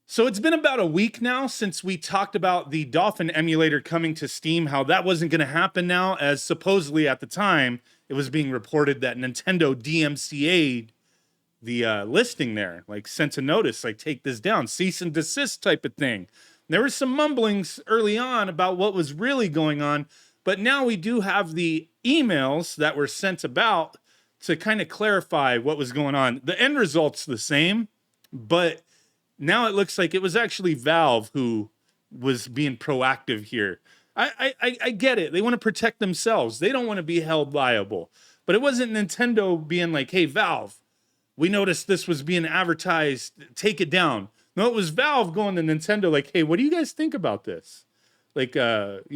So it's been about a week now since we talked about the Dolphin emulator coming to Steam, how that wasn't going to happen now, as supposedly at the time it was being reported that Nintendo DMCA'd the listing there, like sent a notice, like take this down, cease and desist type of thing. There were some mumblings early on about what was really going on, but now we do have the emails that were sent about to kind of clarify what was going on. The end result's the same, but now it looks like it was actually Valve who was being proactive here. I get it. They want to protect themselves. They don't want to be held liable. But it wasn't Nintendo being like, hey, Valve, we noticed this was being advertised. Take it down. No, it was Valve going to Nintendo like, hey, what do you guys think about this? Like, should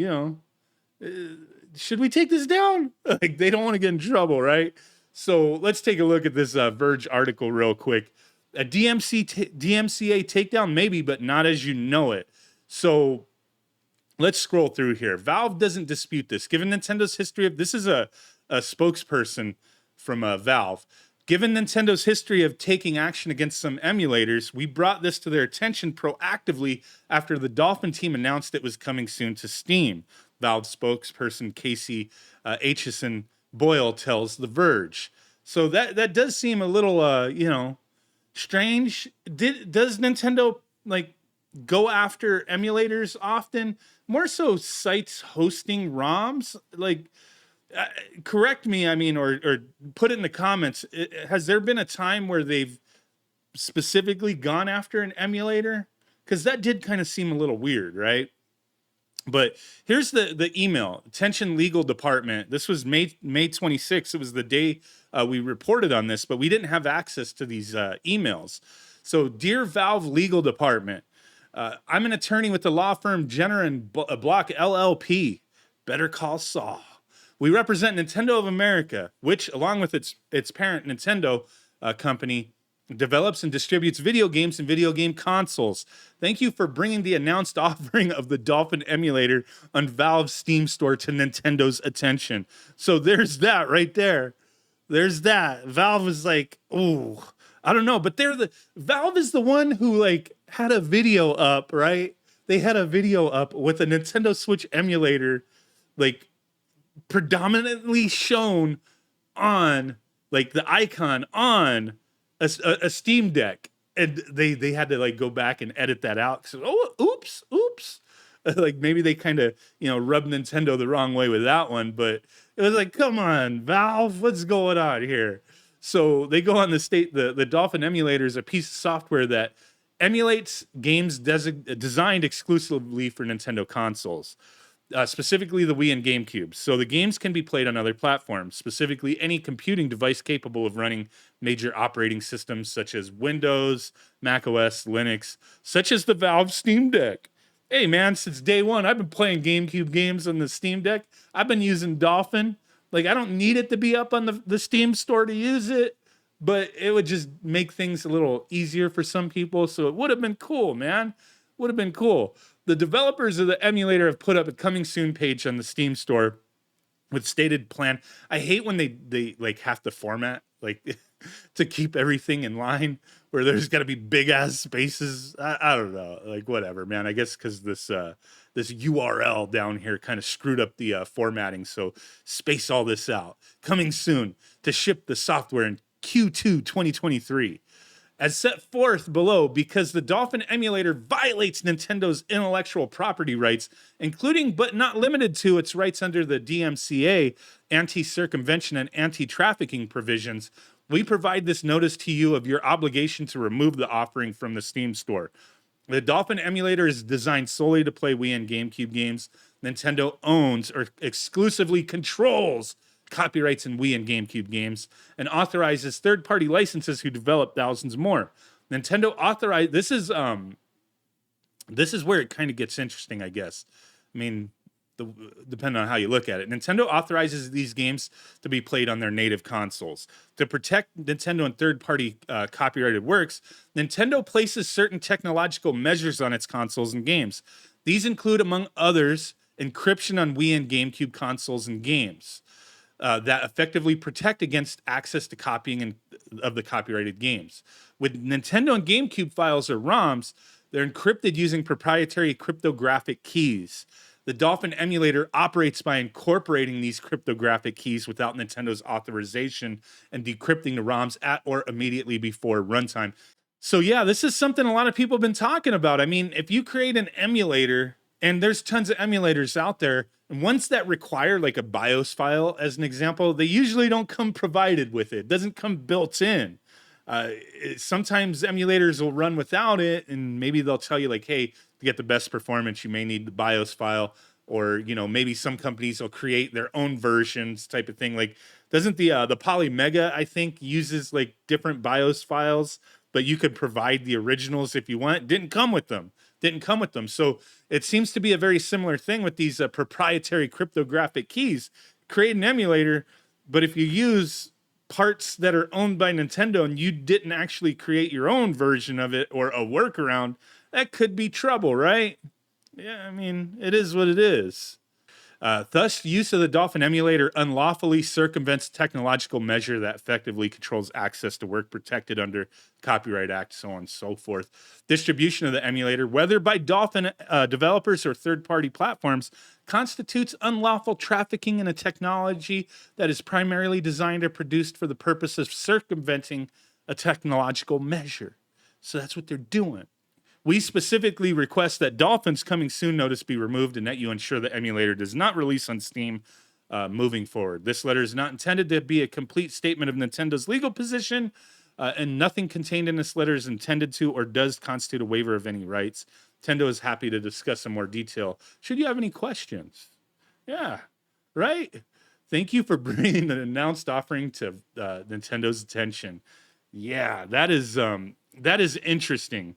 we take this down? Like, they don't want to get in trouble, right? So let's take a look at this Verge article real quick. A DMCA takedown, maybe, but not as you know it. So let's scroll through here. Valve doesn't dispute this. Given Nintendo's history of, this is a spokesperson from Valve. Given Nintendo's history of taking action against some emulators, we brought this to their attention proactively after the Dolphin team announced it was coming soon to Steam. Valve spokesperson Casey Aitchison Boyle tells The Verge. So that does seem a little, strange. Does Nintendo like go after emulators often? More so sites hosting ROMs? Like, correct me, I mean, or put it in the comments. Has there been a time where they've specifically gone after an emulator? Because that did kind of seem a little weird, right? But here's the email. Attention Legal Department. This was May 26th. It was the day we reported on this, but we didn't have access to these emails. So, Dear Valve Legal Department, I'm an attorney with the law firm Jenner and Block LLP. Better call Saul. We represent Nintendo of America, which, along with its parent Nintendo company, develops and distributes video games and video game consoles. Thank you for bringing the announced offering of the Dolphin emulator on Valve's Steam store to Nintendo's attention. So there's that right there. There's that. Valve is like, ooh, I don't know, but Valve is the one who like had a video up, right? They had a video up with a Nintendo Switch emulator, like predominantly shown on like the icon on a Steam Deck, and they had to like go back and edit that out. So, oops. Like maybe they kind of rubbed Nintendo the wrong way with that one, but it was like, come on, Valve, what's going on here? So they go on the Dolphin emulator is a piece of software that emulates games designed exclusively for Nintendo consoles. Specifically the Wii and GameCube. So the games can be played on other platforms, specifically any computing device capable of running major operating systems such as Windows, Mac OS, Linux, such as the Valve Steam Deck. Hey man, since day one, I've been playing GameCube games on the Steam Deck. I've been using Dolphin. Like, I don't need it to be up on the Steam store to use it, but it would just make things a little easier for some people. So it would have been cool, man. Would have been cool. The developers of the emulator have put up a coming soon page on the Steam store with stated plan. I hate when they like have to format like to keep everything in line, where there's got to be big ass spaces. I don't know, like whatever, man. I guess because this URL down here kind of screwed up the formatting. So space all this out. Coming soon to ship the software in Q2 2023. As set forth below, because the Dolphin emulator violates Nintendo's intellectual property rights, including but not limited to its rights under the DMCA, anti-circumvention and anti-trafficking provisions, we provide this notice to you of your obligation to remove the offering from the Steam store. The Dolphin emulator is designed solely to play Wii and GameCube games. Nintendo owns or exclusively controls copyrights in Wii and GameCube games, and authorizes third-party licenses who develop thousands more. Nintendo authorized this is where it kind of gets interesting, I guess. I mean, depending on how you look at it. Nintendo authorizes these games to be played on their native consoles. To protect Nintendo and third-party copyrighted works, Nintendo places certain technological measures on its consoles and games. These include, among others, encryption on Wii and GameCube consoles and games. That effectively protect against access to copying of the copyrighted games. With Nintendo and GameCube files or ROMs, They're encrypted using proprietary cryptographic keys. The Dolphin emulator operates by incorporating these cryptographic keys without Nintendo's authorization and decrypting the ROMs at or immediately before runtime. So yeah, this is something a lot of people have been talking about. I mean, if you create an emulator, and there's tons of emulators out there, and ones that require like a BIOS file, as an example, they usually don't come provided with it. It doesn't come built in. Sometimes emulators will run without it, and maybe they'll tell you like, hey, to get the best performance, you may need the BIOS file, or maybe some companies will create their own versions, type of thing. Like, doesn't the Polymega, I think, uses like different BIOS files, but you could provide the originals if you want. Didn't come with them. So it seems to be a very similar thing with these proprietary cryptographic keys. Create an emulator, but if you use parts that are owned by Nintendo and you didn't actually create your own version of it or a workaround, that could be trouble, right? Yeah, I mean, it is what it is. Thus, use of the Dolphin emulator unlawfully circumvents technological measure that effectively controls access to work protected under Copyright Act, so on and so forth. Distribution of the emulator, whether by Dolphin developers or third-party platforms, constitutes unlawful trafficking in a technology that is primarily designed or produced for the purpose of circumventing a technological measure. So that's what they're doing. We specifically request that Dolphin's coming soon notice be removed and that you ensure the emulator does not release on Steam moving forward. This letter is not intended to be a complete statement of Nintendo's legal position, and nothing contained in this letter is intended to or does constitute a waiver of any rights. Nintendo is happy to discuss in more detail. Should you have any questions? Yeah, right? Thank you for bringing the announced offering to Nintendo's attention. Yeah, that is interesting.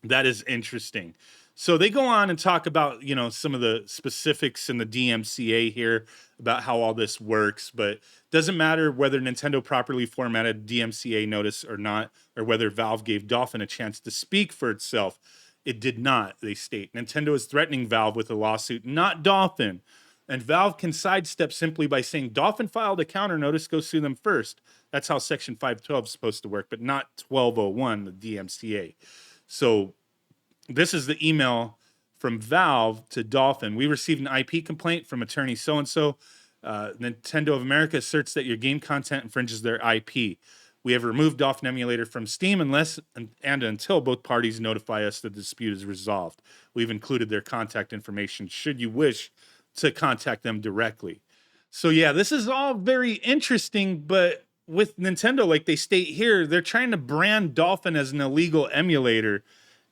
That is interesting. So they go on and talk about, some of the specifics in the DMCA here about how all this works, but it doesn't matter whether Nintendo properly formatted DMCA notice or not, or whether Valve gave Dolphin a chance to speak for itself. It did not, they state. Nintendo is threatening Valve with a lawsuit, not Dolphin. And Valve can sidestep simply by saying Dolphin filed a counter notice, go sue them first. That's how Section 512 is supposed to work, but not 1201, the DMCA. So this is the email from Valve to Dolphin. We received an IP complaint from attorney so-and-so. Nintendo of America asserts that your game content infringes their IP. We have removed Dolphin Emulator from Steam unless and until both parties notify us the dispute is resolved. We've included their contact information should you wish to contact them directly. So yeah, this is all very interesting, but with Nintendo, like they state here, they're trying to brand Dolphin as an illegal emulator,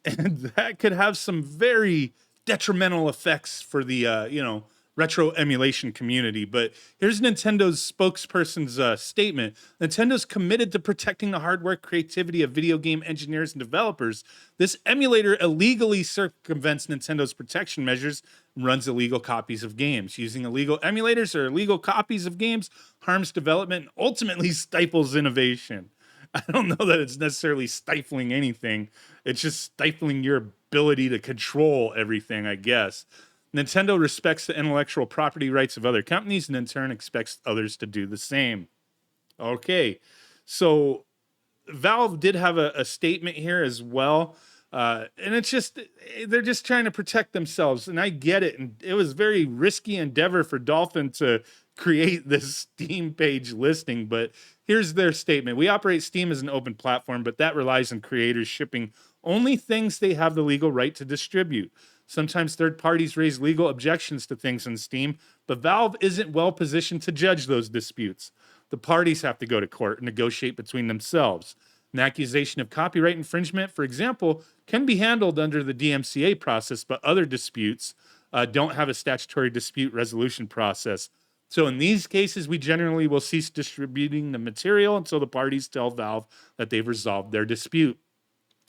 and that could have some very detrimental effects for the retro emulation community. But here's Nintendo's spokesperson's statement. Nintendo's committed to protecting the hardware creativity of video game engineers and developers. This emulator illegally circumvents Nintendo's protection measures and runs illegal copies of games. Using illegal emulators or illegal copies of games harms development and ultimately stifles innovation. I don't know that it's necessarily stifling anything. It's just stifling your ability to control everything, I guess. Nintendo respects the intellectual property rights of other companies and in turn expects others to do the same. Okay, so Valve did have a statement here as well. And it's just, they're just trying to protect themselves. And I get it. And it was very risky endeavor for Dolphin to create this Steam page listing. But here's their statement. We operate Steam as an open platform, but that relies on creators shipping only things they have the legal right to distribute. Sometimes third parties raise legal objections to things on Steam, but Valve isn't well positioned to judge those disputes. The parties have to go to court and negotiate between themselves. An accusation of copyright infringement, for example, can be handled under the DMCA process, but other disputes don't have a statutory dispute resolution process. So in these cases, we generally will cease distributing the material until the parties tell Valve that they've resolved their dispute,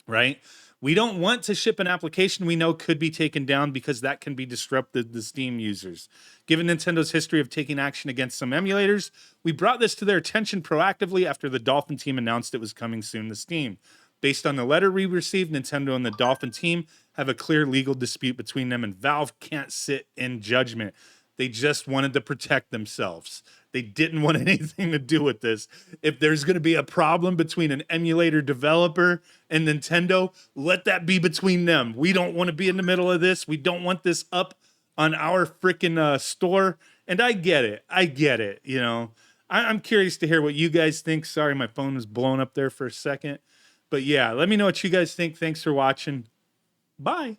right? We don't want to ship an application we know could be taken down because that can be disruptive to Steam users. Given Nintendo's history of taking action against some emulators, we brought this to their attention proactively after the Dolphin team announced it was coming soon to Steam. Based on the letter we received, Nintendo and the Dolphin team have a clear legal dispute between them, and Valve can't sit in judgment. They just wanted to protect themselves. They didn't want anything to do with this. If there's going to be a problem between an emulator developer and Nintendo, let that be between them. We don't want to be in the middle of this. We don't want this up on our freaking store. And I get it. You know, I'm curious to hear what you guys think. Sorry, my phone was blown up there for a second. But yeah, let me know what you guys think. Thanks for watching. Bye.